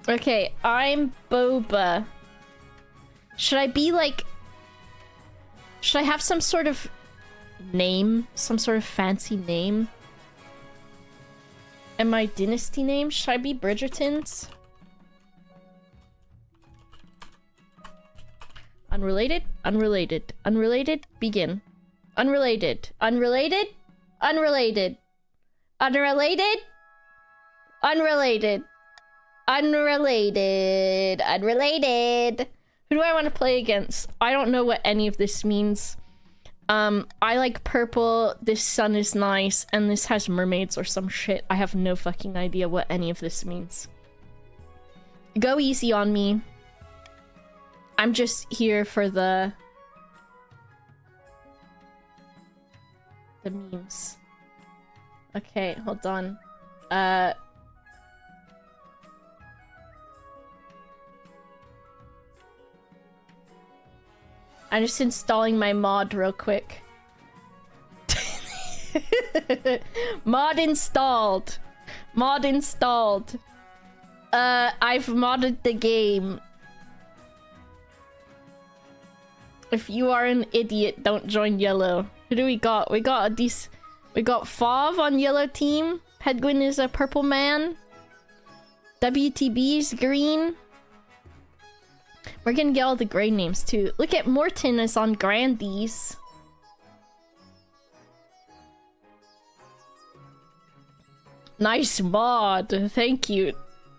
Okay, I'm Boba. Should I be like... Should I have some sort of name? Some sort of fancy name? And my dynasty name? Should I be Bridgerton's? Unrelated? Unrelated. Unrelated? Begin. Unrelated. Unrelated? Unrelated. Unrelated? Unrelated. Unrelated. Unrelated. Who do I want to play against? I don't know what any of this means. I like purple, this sun is nice, and this has mermaids or some shit. I have no fucking idea what any of this means. Go easy on me. I'm just here for the memes. Okay, hold on. I'm just installing my mod real quick. Mod installed. Mod installed. I've modded the game. If you are an idiot, don't join yellow. Who do we got? We got Fav on yellow team. Penguin is a purple man. WTB is green. We're gonna get all the gray names too. Look at Morton is on Grandies. Nice mod, thank you.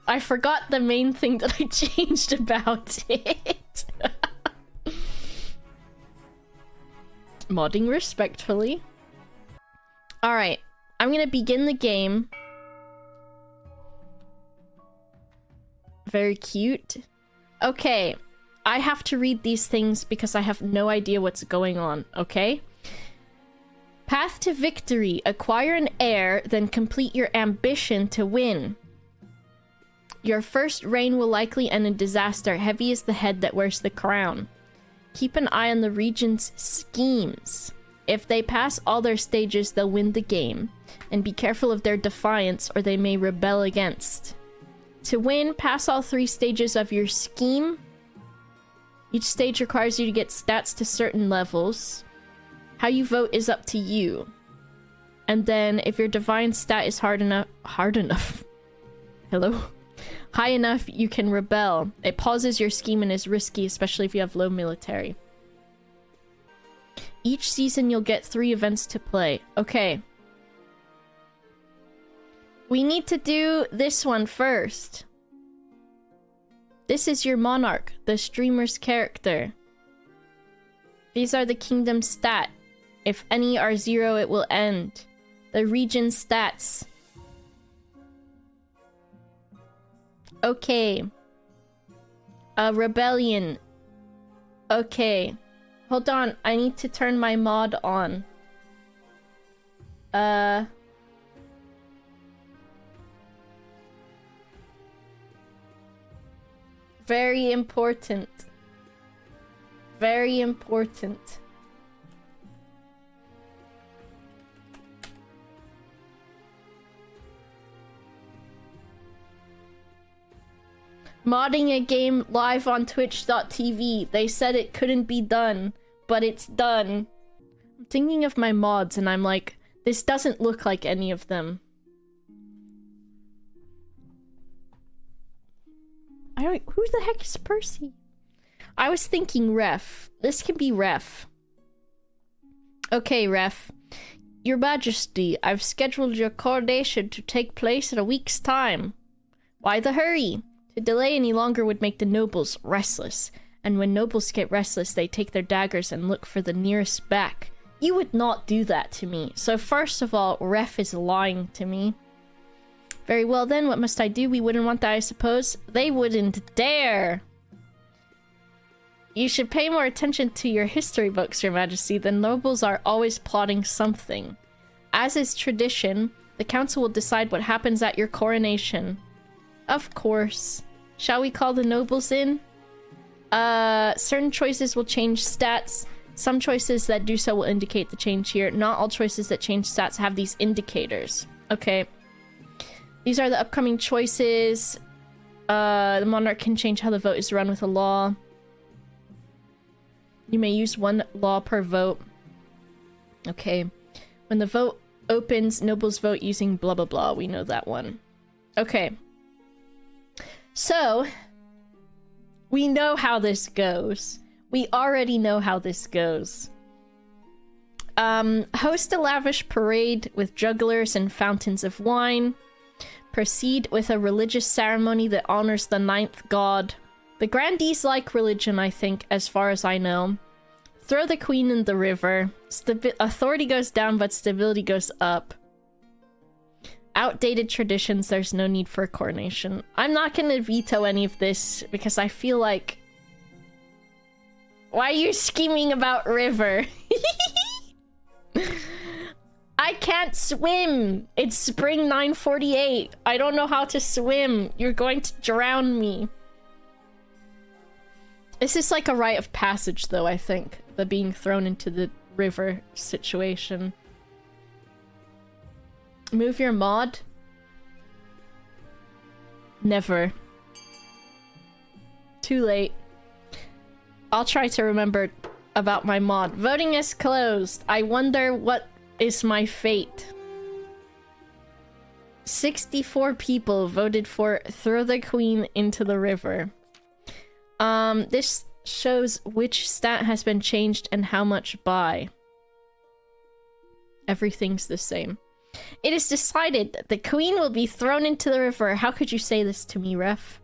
I forgot the main thing that I changed about it. Modding respectfully. Alright, I'm gonna begin the game. Very cute. Okay, I have to read these things because I have no idea what's going on, okay? Path to victory. Acquire an heir, then complete your ambition to win. Your first reign will likely end in disaster. Heavy is the head that wears the crown. Keep an eye on the regent's schemes. If they pass all their stages, they'll win the game. And be careful of their defiance, or they may rebel against. To win, pass all 3 stages of your scheme. Each stage requires you to get stats to certain levels. How you vote is up to you. And then, if your divine stat is hard enough, hello? High enough, you can rebel. It pauses your scheme and is risky, especially if you have low military. Each season, you'll get 3 events to play. Okay. We need to do this one first. This is your monarch, the streamer's character. These are the kingdom stat. If any are 0, it will end. The region stats. Okay. A rebellion. Okay. Hold on, I need to turn my mod on. Very important. Very important. Modding a game live on twitch.tv. They said it couldn't be done, but it's done. I'm thinking of my mods and I'm like, this doesn't look like any of them. Who the heck is Percy? I was thinking ref. This can be ref. Okay, ref. Your Majesty, I've scheduled your coronation to take place in a week's time. Why the hurry? To delay any longer would make the nobles restless. And when nobles get restless, they take their daggers and look for the nearest back. You would not do that to me. So first of all, ref is lying to me. Very well then, what must I do? We wouldn't want that, I suppose. They wouldn't dare! You should pay more attention to your history books, Your Majesty. The nobles are always plotting something. As is tradition, the council will decide what happens at your coronation. Of course. Shall we call the nobles in? Certain choices will change stats. Some choices that do so will indicate the change here. Not all choices that change stats have these indicators. Okay. These are the upcoming choices. The monarch can change how the vote is run with a law. You may use one law per vote. Okay. When the vote opens, nobles vote using blah blah blah. We know that one. Okay. So, we know how this goes. We already know how this goes. Host a lavish parade with jugglers and fountains of wine. Proceed with a religious ceremony that honors the 9th god. The grandees like religion, I think, as far as I know. Throw the queen in the river. Authority goes down, but stability goes up. Outdated traditions, there's no need for a coronation. I'm not gonna veto any of this, because I feel like... Why are you scheming about river? I can't swim! It's spring 9:48. I don't know how to swim. You're going to drown me. This is like a rite of passage, though, I think. The being thrown into the river situation. Move your mod? Never. Too late. I'll try to remember about my mod. Voting is closed. I wonder what is my fate. 64 people voted for throw the queen into the river. This shows which stat has been changed and how much by. Everything's the same. It is decided that the queen will be thrown into the river. How could you say this to me, ref?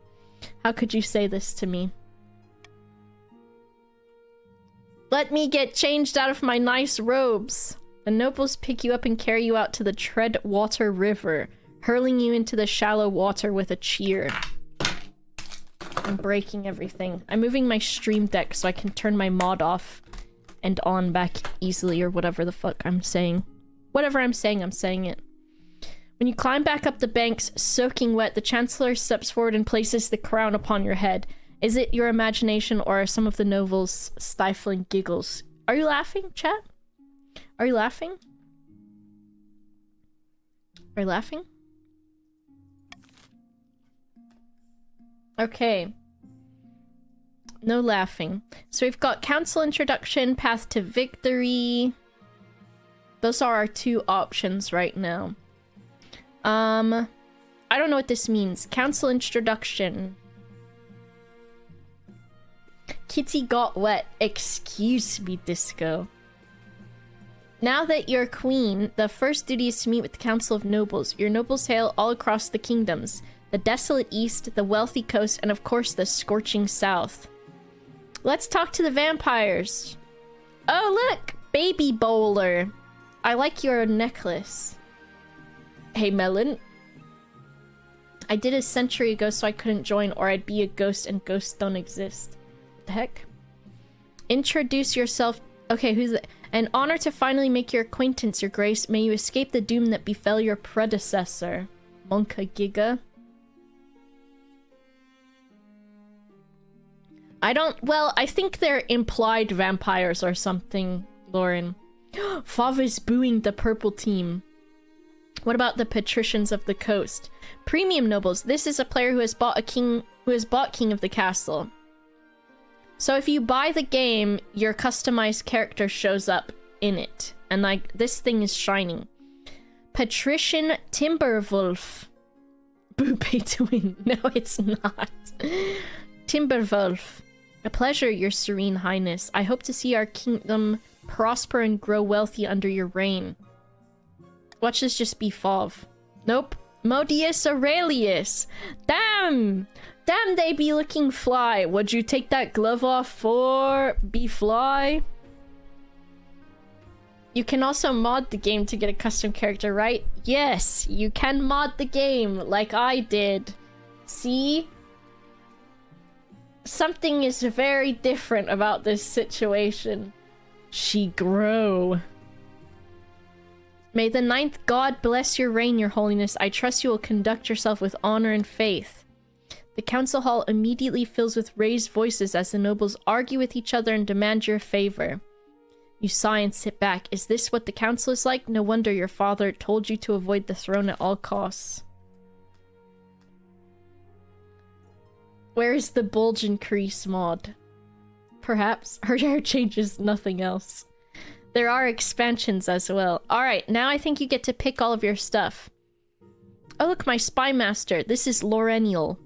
How could you say this to me? Let me get changed out of my nice robes. The nobles pick you up and carry you out to the Treadwater River, hurling you into the shallow water with a cheer. I'm breaking everything. I'm moving my stream deck so I can turn my mod off and on back easily, or whatever the fuck I'm saying. Whatever I'm saying it. When you climb back up the banks, soaking wet, the Chancellor steps forward and places the crown upon your head. Is it your imagination, or are some of the nobles stifling giggles? Are you laughing, chat? Are you laughing? Are you laughing? Okay. No laughing. So we've got council introduction, path to victory. Those are our two options right now. I don't know what this means. Council introduction. Kitty got wet. Excuse me, Disco. Now that you're queen, the first duty is to meet with the Council of Nobles. Your nobles hail all across the kingdoms. The desolate east, the wealthy coast, and of course the scorching south. Let's talk to the vampires. Oh, look! Baby bowler. I like your necklace. Hey, Melon. I did a century ago so I couldn't join, or I'd be a ghost and ghosts don't exist. What the heck? Introduce yourself. Okay, who's that? An honor to finally make your acquaintance, your grace. May you escape the doom that befell your predecessor. Monka Giga. Well, I think they're implied vampires or something, Lauren. Fava's booing the purple team. What about the patricians of the coast? Premium nobles. This is a player who has bought King of the Castle. So if you buy the game, your customized character shows up in it. And like, this thing is shining. Patrician Timberwolf. Boo, pay to win. No, it's not. Timberwolf. A pleasure, your serene highness. I hope to see our kingdom prosper and grow wealthy under your reign. Watch this just be Fov. Nope. Modius Aurelius. Damn! Damn, they be looking fly. Would you take that glove off for be fly? You can also mod the game to get a custom character, right? Yes, you can mod the game like I did. See? Something is very different about this situation. She grow. May the 9th god bless your reign, your holiness. I trust you will conduct yourself with honor and faith. The council hall immediately fills with raised voices as the nobles argue with each other and demand your favor. You sigh and sit back. Is this what the council is like? No wonder your father told you to avoid the throne at all costs. Where's the bulge increase mod? Perhaps her hair changes, nothing else. There are expansions as well. Alright, now I think you get to pick all of your stuff. Oh look, my spy master. This is Laurenial.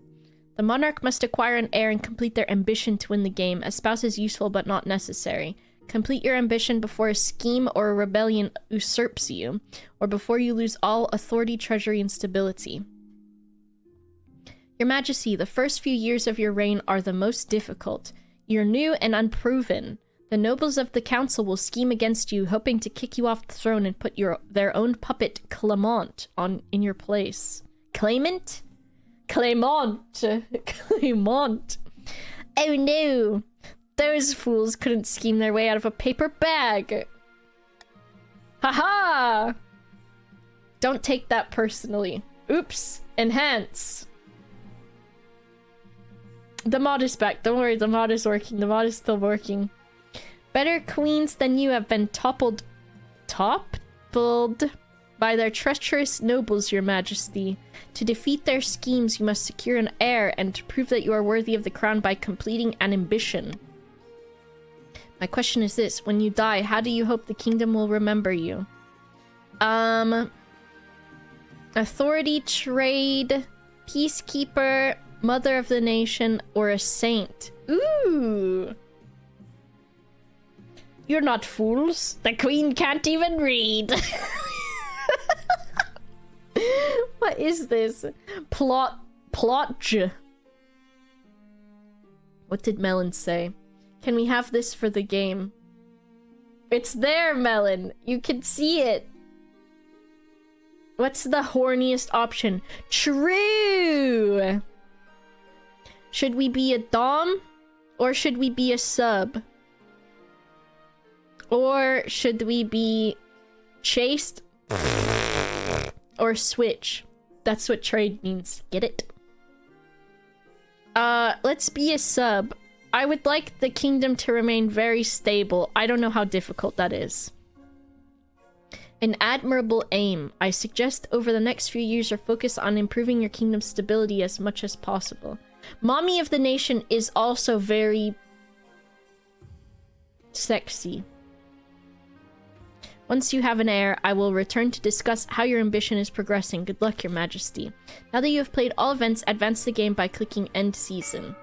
The monarch must acquire an heir and complete their ambition to win the game. A spouse is useful but not necessary. Complete your ambition before a scheme or a rebellion usurps you, or before you lose all authority, treasury, and stability. Your Majesty, the first few years of your reign are the most difficult. You're new and unproven. The nobles of the council will scheme against you, hoping to kick you off the throne and put their own puppet, Clement, in your place. Claimant? Clement! Clement! Oh no! Those fools couldn't scheme their way out of a paper bag! Haha! Don't take that personally. Oops. Enhance. The mod is back. Don't worry, the mod is working. The mod is still working. Better queens than you have been toppled by their treacherous nobles, your majesty. To defeat their schemes, you must secure an heir and to prove that you are worthy of the crown by completing an ambition. My question is this: when you die, how do you hope the kingdom will remember you? Authority, trade, peacekeeper, mother of the nation, or a saint. Ooh! You're not fools. The queen can't even read. What is this? Plotj. What did Melon say? Can we have this for the game? It's there, Melon. You can see it. What's the horniest option? True! Should we be a dom? Or should we be a sub? Or should we be chased? Or switch? That's what trade means. Get it? Let's be a sub. I would like the kingdom to remain very stable. I don't know how difficult that is. An admirable aim. I suggest over the next few years your focus on improving your kingdom's stability as much as possible. Mommy of the nation is also very sexy. Once you have an heir, I will return to discuss how your ambition is progressing. Good luck, your majesty. Now that you have played all events, advance the game by clicking End Season.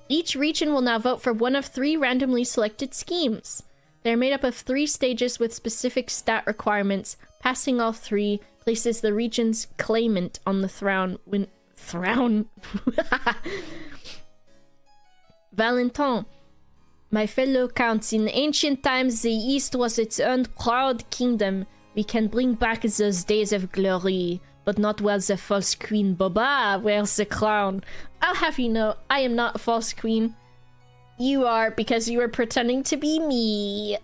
Each region will now vote for one of 3 randomly selected schemes. They are made up of 3 stages with specific stat requirements. Passing all 3 places the region's claimant on the throne. Valentin. My fellow counts, in ancient times the East was its own proud kingdom. We can bring back those days of glory, but not while the false queen Boba wears the crown. I'll have you know, I am not a false queen. You are, because you are pretending to be me.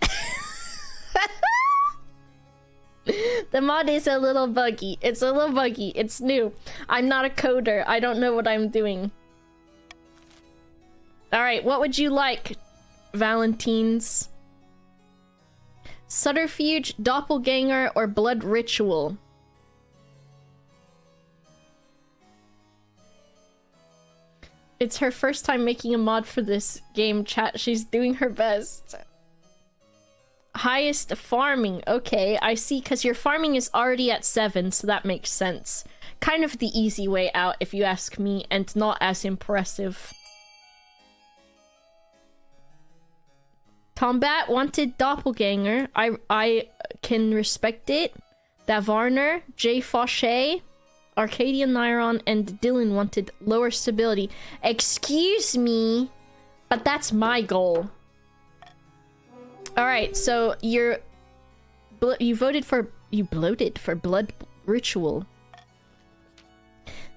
The mod is a little buggy. It's a little buggy. It's new. I'm not a coder. I don't know what I'm doing. Alright, what would you like, Valentines? Subterfuge, doppelganger, or blood ritual? It's her first time making a mod for this game, chat. She's doing her best. Highest farming. Okay, I see, because your farming is already at 7, so that makes sense. Kind of the easy way out, if you ask me, and not as impressive. Tombat wanted doppelganger. I can respect it. Davarner, J. Fauché, Arcadian Nyron, and Dylan wanted lower stability. Excuse me, but that's my goal. Alright, so you voted for... You bloated for blood ritual.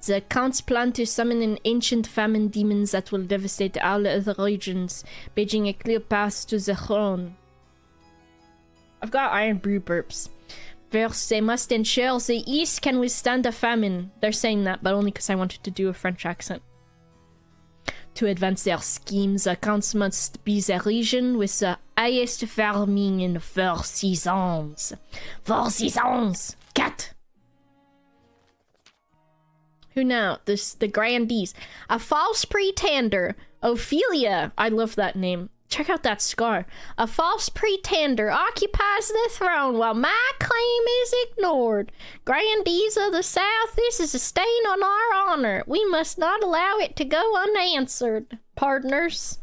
The counts plan to summon an ancient famine demon that will devastate all other regions, paving a clear path to the throne. I've got iron brew burps. First, they must ensure the East can withstand a famine. They're saying that, but only because I wanted to do a French accent. To advance their schemes, the counts must be the region with the highest farming in 4 seasons. 4 seasons! 4! Who now? The grandees. A false pretender. Ophelia. I love that name. Check out that scar. A false pretender occupies the throne while my claim is ignored. Grandees of the South, this is a stain on our honor. We must not allow it to go unanswered. Partners.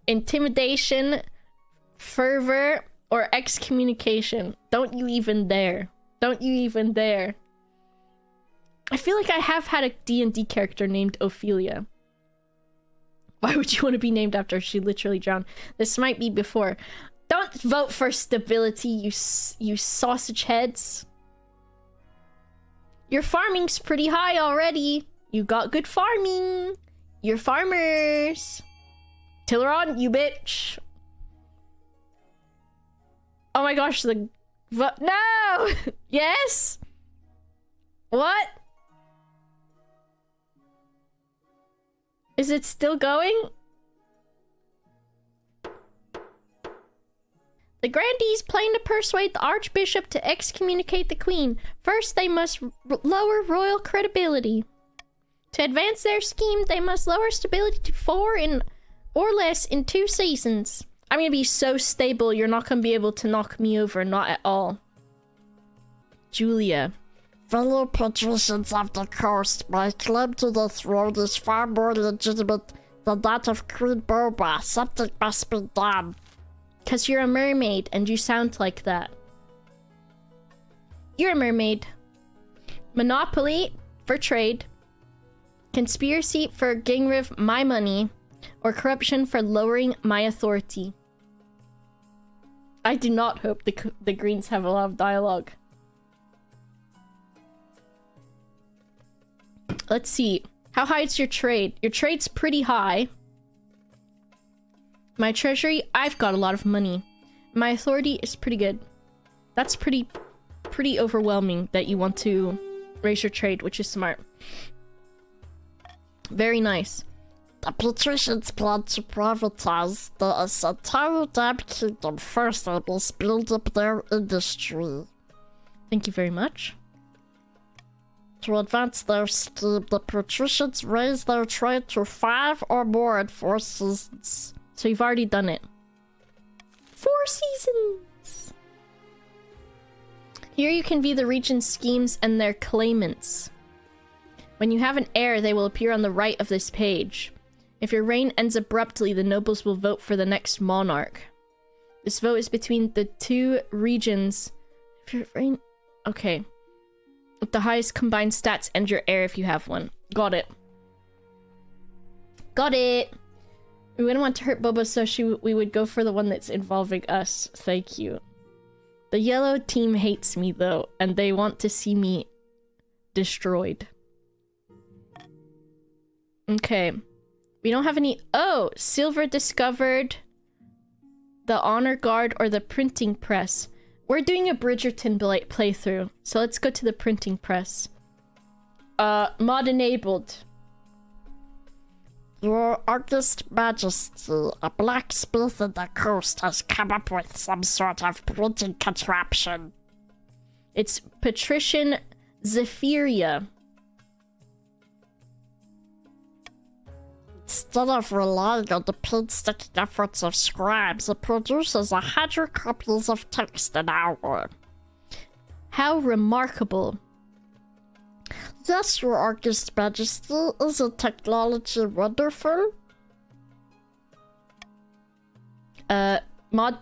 Intimidation, fervor, or excommunication. Don't you even dare. Don't you even dare. I feel like I have had a D&D character named Ophelia. Why would you want to be named after her? She literally drowned. This might be before. Don't vote for stability, you sausage heads. Your farming's pretty high already. You got good farming. You're farmers. Tiller on, you bitch. Oh my gosh, no! Yes? What? Is it still going? The grandees plan to persuade the archbishop to excommunicate the queen. First, they must lower royal credibility. To advance their scheme, they must lower stability to 4 or less in 2 seasons. I'm gonna be so stable, you're not gonna be able to knock me over. Not at all. Julia. Fellow patricians of the coast, my claim to the throne is far more legitimate than that of Queen Boba. Something must be done. Because you're a mermaid, and you sound like that. You're a mermaid. Monopoly for trade. Conspiracy for getting rid of my money. Or corruption for lowering my authority. I do not hope the Greens have a lot of dialogue. Let's see. How high is your trade? Your trade's pretty high. My treasury, I've got a lot of money. My authority is pretty good. That's pretty overwhelming that you want to raise your trade, which is smart. Very nice. The patricians plan to privatize the entire damn kingdom. First, they must build up their industry. Thank you very much. To advance their scheme, the patricians raise their trade to 5 or more in 4 seasons. So you've already done it. 4 seasons! Here you can view the region's schemes and their claimants. When you have an heir, they will appear on the right of this page. If your reign ends abruptly, the nobles will vote for the next monarch. This vote is between the 2 regions. If your reign... Okay. With the highest combined stats and your heir if you have one. Got it. Got it! We wouldn't want to hurt Boba, so we would go for the one that's involving us. Thank you. The yellow team hates me, though, and they want to see me destroyed. Okay. We don't have any... Oh! Silver discovered the honor guard or the printing press. We're doing a Bridgerton playthrough, so let's go to the printing press. Mod enabled. Your August Majesty, a blacksmith in the coast has come up with some sort of printing contraption. It's Patrician Zephyria. Instead of relying on the painstaking efforts of scribes, it produces 100 copies of text an hour. How remarkable. Yes, Your August Majesty, isn't technology wonderful? Mod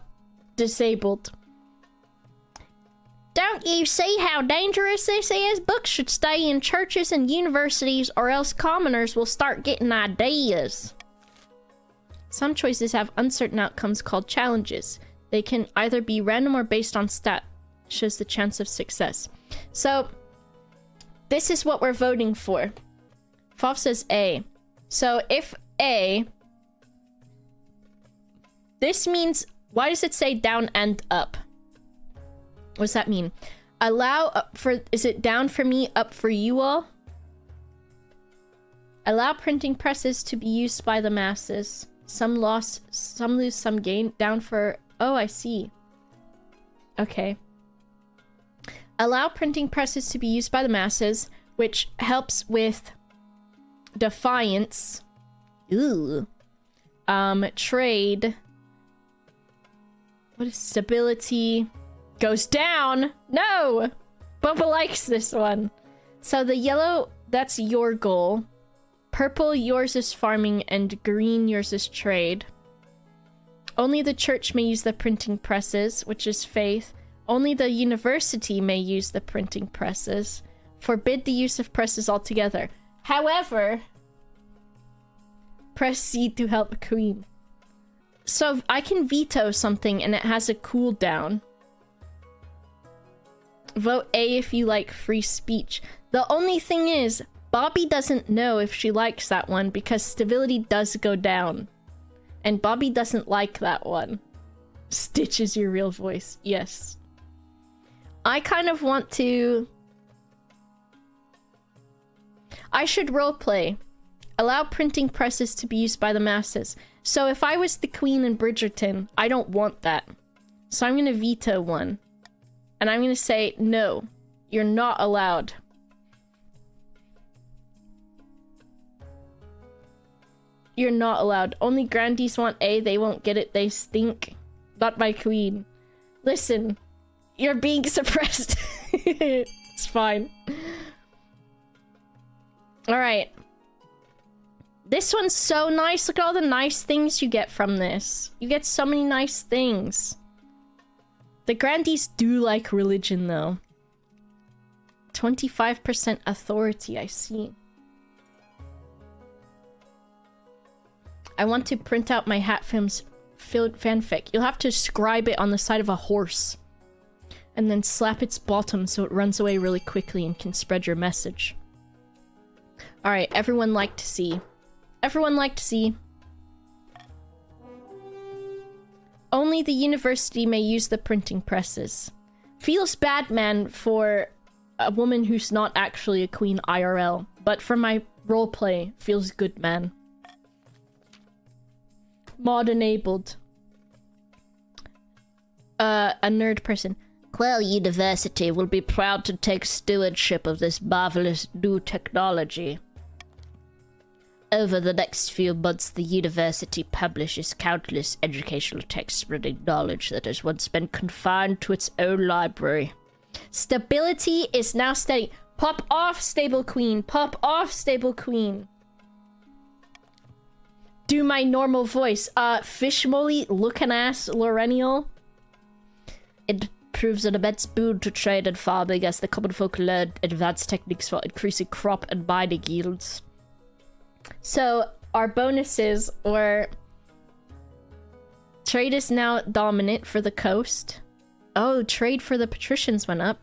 disabled. Don't you see how dangerous this is? Books should stay in churches and universities, or else commoners will start getting ideas. Some choices have uncertain outcomes called challenges. They can either be random or based on stat. Shows the chance of success. So, this is what we're voting for. Foff says A. So, if A... This means... Why does it say down and up? What does that mean? Allow up for... Is it down for me, up for you all? Allow printing presses to be used by the masses. Some lost, some lose, some gain. Down for... Oh, I see. Okay. Allow printing presses to be used by the masses. which helps with defiance. Ooh. Trade. What is stability? Goes down. No! Boba likes this one. So the yellow, that's your goal. Purple, yours is farming, and green, yours is trade. Only the church may use the printing presses, which is faith. Only the university may use the printing presses. Forbid the use of presses altogether. However, press C to help queen. So I can veto something and it has a cooldown. Vote A if you like free speech. The only thing is, Bobby doesn't know if she likes that one because stability does go down. And Bobby doesn't like that one. Stitch is your real voice. Yes. I kind of want to... I should roleplay. Allow printing presses to be used by the masses. So if I was the queen in Bridgerton, I don't want that. So I'm going to veto one. And I'm going to say, no, you're not allowed. You're not allowed. Only grandees want A. They won't get it. They stink. Not my queen. Listen, you're being suppressed. It's fine. Alright. This one's so nice. Look at all the nice things you get from this. You get so many nice things. The grandees do like religion, though. 25% authority, I see. I want to print out my Hatfilms fanfic. You'll have to scribe it on the side of a horse. And then slap its bottom so it runs away really quickly and can spread your message. Alright, everyone like to see. Everyone like to see. Only the university may use the printing presses. Feels bad, man, for a woman who's not actually a queen IRL. But for my roleplay, feels good, man. Mod enabled. A nerd person. Quell University will be proud to take stewardship of this marvelous new technology. Over the next few months, the university publishes countless educational texts spreading knowledge that has once been confined to its own library. Stability is now steady. Pop off, stable queen. Pop off, stable queen. Do my normal voice. Fishmolly looking ass Lorenial. It proves an immense boon to trade and farming as the common folk learn advanced techniques for increasing crop and mining yields. So, our bonuses were... Trade is now dominant for the coast. Oh, trade for the patricians went up.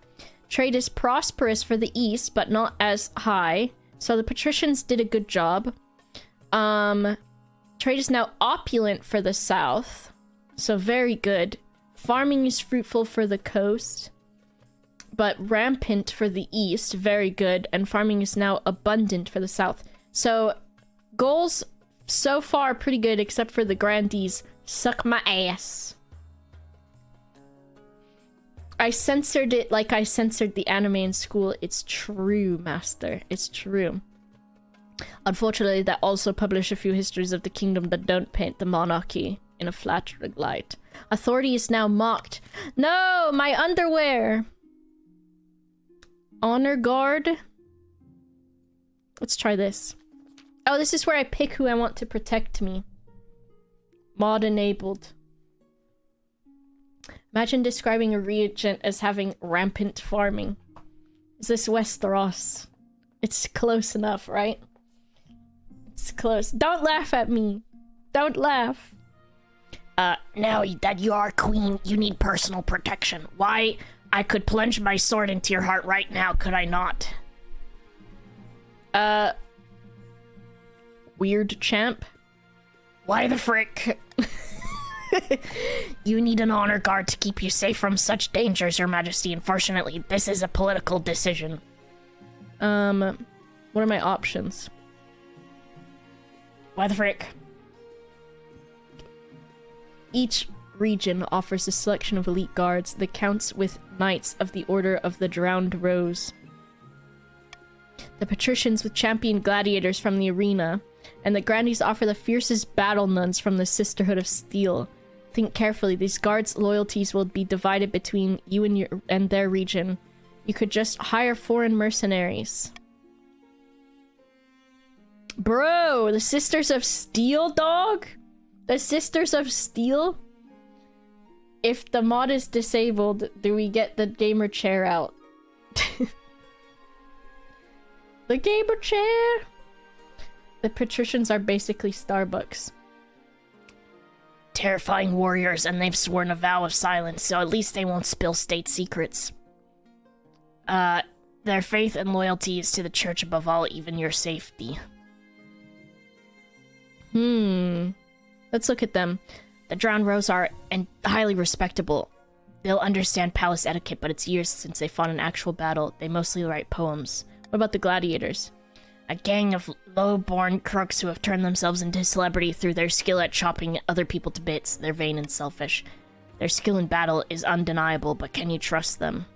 Trade is prosperous for the east, but not as high. So the patricians did a good job. Trade is now opulent for the south. So very good. Farming is fruitful for the coast, but rampant for the east. Very good. And farming is now abundant for the south. So... goals so far pretty good, except for the grandees. Suck my ass. I censored it like I censored the anime in school. It's true, master. It's true. Unfortunately, they also publish a few histories of the kingdom that don't paint the monarchy in a flattering light. Authority is now mocked. No, my underwear. Honor guard. Let's try this. Oh, this is where I pick who I want to protect me. Mod enabled. Imagine describing a regent as having rampant farming. Is this Westeros? It's close enough, right? It's close. Don't laugh at me. Don't laugh. Now that you are queen, you need personal protection. Why? I could plunge my sword into your heart right now, could I not? Weird champ. Why the frick? You need an honor guard to keep you safe from such dangers, Your Majesty. Unfortunately, this is a political decision. What are my options? Why the frick? Each region offers a selection of elite guards that counts with Knights of the Order of the Drowned Rose. The patricians with champion gladiators from the arena, and the grandees offer the fiercest battle nuns from the Sisterhood of Steel. Think carefully, these guards' loyalties will be divided between you and their region. You could just hire foreign mercenaries. Bro, the Sisters of Steel, dog? The Sisters of Steel? If the mod is disabled, do we get the gamer chair out? The gamer chair! The patricians are basically Starbucks. Terrifying warriors, and they've sworn a vow of silence, so at least they won't spill state secrets. Their faith and loyalty is to the church above all, even your safety. Let's look at them. The Drowned Rose are highly respectable. They'll understand palace etiquette, but it's years since they fought an actual battle. They mostly write poems. What about the gladiators? A gang of low-born crooks who have turned themselves into celebrity through their skill at chopping other people to bits. They're vain and selfish. Their skill in battle is undeniable, but can you trust them?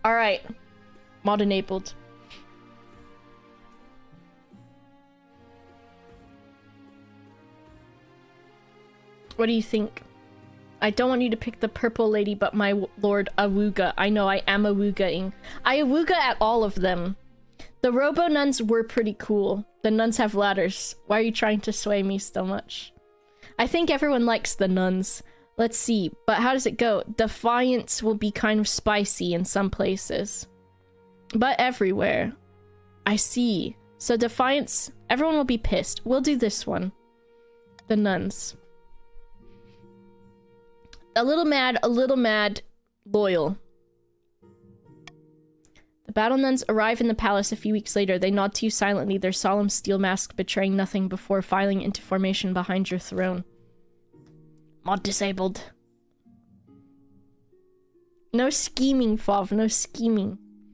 Alright. Mod enabled. What do you think? I don't want you to pick the purple lady, but my lord Awuga. I know, I am Awuga-ing. I Awuga at all of them. The Robo Nuns were pretty cool. The nuns have ladders. Why are you trying to sway me so much? I think everyone likes the nuns. Let's see, but how does it go? Defiance will be kind of spicy in some places. But everywhere. I see. So Defiance, everyone will be pissed. We'll do this one. The nuns. A little mad, loyal. The battle nuns arrive in the palace a few weeks later. They nod to you silently, their solemn steel masks betraying nothing before filing into formation behind your throne. Mod disabled. No scheming, Fov, no scheming.